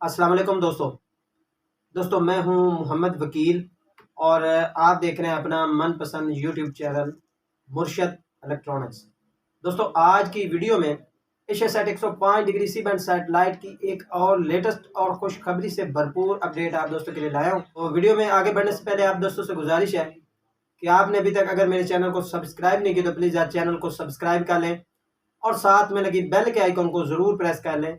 अस्सलाम वालेकुम दोस्तों मैं हूं मोहम्मद वकील और आप देख रहे हैं अपना मनपसंद यूट्यूब चैनल मुर्शद इलेक्ट्रॉनिक्स। दोस्तों आज की वीडियो में एशियासैट 105 डिग्री सी बैंड सैटेलाइट की एक और लेटेस्ट और खुशखबरी से भरपूर अपडेट आप दोस्तों के लिए लाया हूं। तो वीडियो में आगे बढ़ने से पहले आप दोस्तों से गुजारिश है कि आपने अभी तक अगर मेरे चैनल को सब्सक्राइब नहीं किया तो प्लीज़ आप चैनल को सब्सक्राइब कर लें और साथ में लगी बेल के आइकन को ज़रूर प्रेस कर लें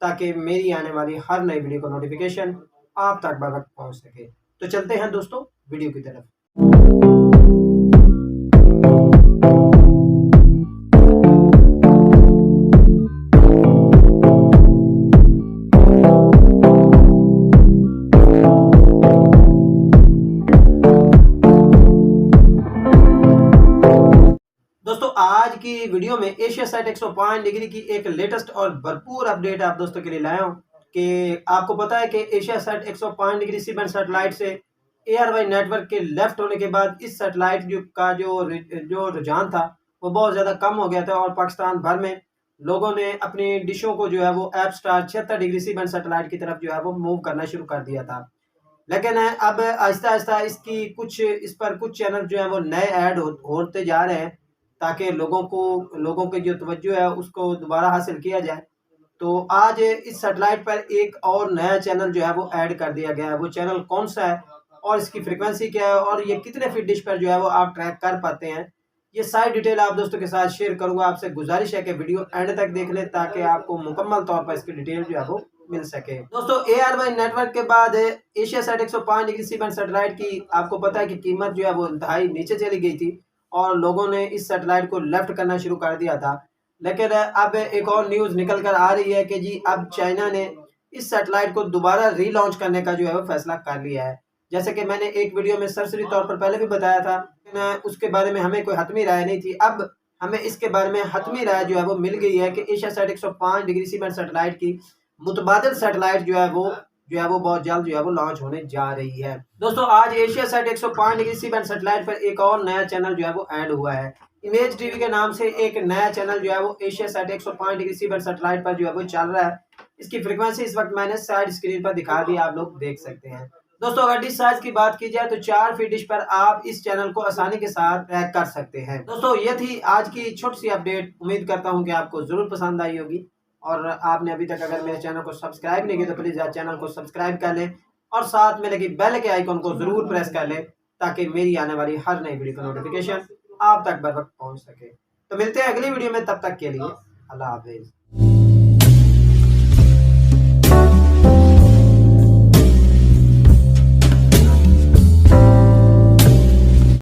ताकि मेरी आने वाली हर नई वीडियो का नोटिफिकेशन आप तक बर वक्त पहुँच सके। तो चलते हैं दोस्तों वीडियो की तरफ। दोस्तों आज की वीडियो में एशियासैट 105 डिग्री की एक लेटेस्ट और भरपूर अपडेट आप दोस्तों के लिए लाया हूँ कि आपको पता है कि एशियासैट 105 डिग्री सी बैंड सैटेलाइट से ARY नेटवर्क के लेफ्ट होने के बाद इस सैटेलाइट का जो रुझान था वो बहुत ज़्यादा कम हो गया था और पाकिस्तान भर में लोगों ने अपनी डिशों को जो है वो Apstar 76 degree C band satellite की तरफ जो है वो मूव करना शुरू कर दिया था। लेकिन अब आहिस्ता आहिस्ता इस पर कुछ चैनल जो है वो नए ऐड होते जा रहे हैं ताकि लोगों की जो तवज्जो है उसको दोबारा हासिल किया जाए। तो आज इस सैटेलाइट पर एक और नया चैनल जो है वो ऐड कर दिया गया है। वो चैनल कौन सा है और इसकी फ्रीक्वेंसी क्या है और ये कितने फीट डिश पर जो है वो आप ट्रैक कर पाते हैं, ये सारी डिटेल आप दोस्तों के साथ शेयर करूंगा। आपसे गुजारिश है कि वीडियो एंड तक देख लें ताकि आपको मुकम्मल तौर पर इसकी डिटेल जो है वो मिल सके। दोस्तों ARY नेटवर्क के बाद एशियासैट 105 डिग्री सी बैंड सैटेलाइट की आपको पता है कि कीमत जो है वो इंतहाई नीचे चली गई थी और लोगों ने इस सैटेलाइट को लेफ्ट करना शुरू कर दिया था। लेकिन अब एक और न्यूज़ निकल कर आ रही है कि जी अब चाइना ने इस सैटेलाइट को दोबारा रीलॉन्च करने का जो है वो फैसला कर लिया है। जैसे कि मैंने एक वीडियो में सरसरी तौर पर पहले भी बताया था, लेकिन उसके बारे में हमें कोई हतमी राय नहीं थी। अब हमें इसके बारे में हतमी राय जो है वो मिल गई है कि एशियासैट 105 डिग्री सी बैंड सैटेलाइट की मुतबादिल सैटेलाइट जो है वो बहुत जल्द जो है वो लॉन्च होने जा रही है। दोस्तों आज एशियासैट 105 डिग्री सी बैंड सैटेलाइट पर एक और नया चैनल जो है वो ऐड हुआ है। इमेज टीवी के नाम से एक नया चैनल जो है वो एशियासैट 105 डिग्री सी बैंड सैटेलाइट पर जो है वो चल रहा है। इसकी फ्रीक्वेंसी इस वक्त मैंने साइड स्क्रीन पर दिखा दी, आप लोग देख सकते हैं। दोस्तों अगर डिश साइज की बात की जाए तो 4 फीट डिश पर आप इस चैनल को आसानी के साथ ट्रैक कर सकते हैं। दोस्तों ये थी आज की छोटी सी अपडेट। उम्मीद करता हूँ कि आपको जरूर पसंद आई होगी और आपने अभी तक अगर मेरे चैनल को सब्सक्राइब नहीं किया तो प्लीज़ आप चैनल को सब्सक्राइब कर लें और साथ में लगी बेल के आइकन को जरूर प्रेस कर लें ताकि मेरी आने वाली हर नई वीडियो का नोटिफिकेशन आप तक बर वक्त पहुंच सके। तो मिलते हैं अगली वीडियो में, तब तक के लिए अल्लाह हाफिज।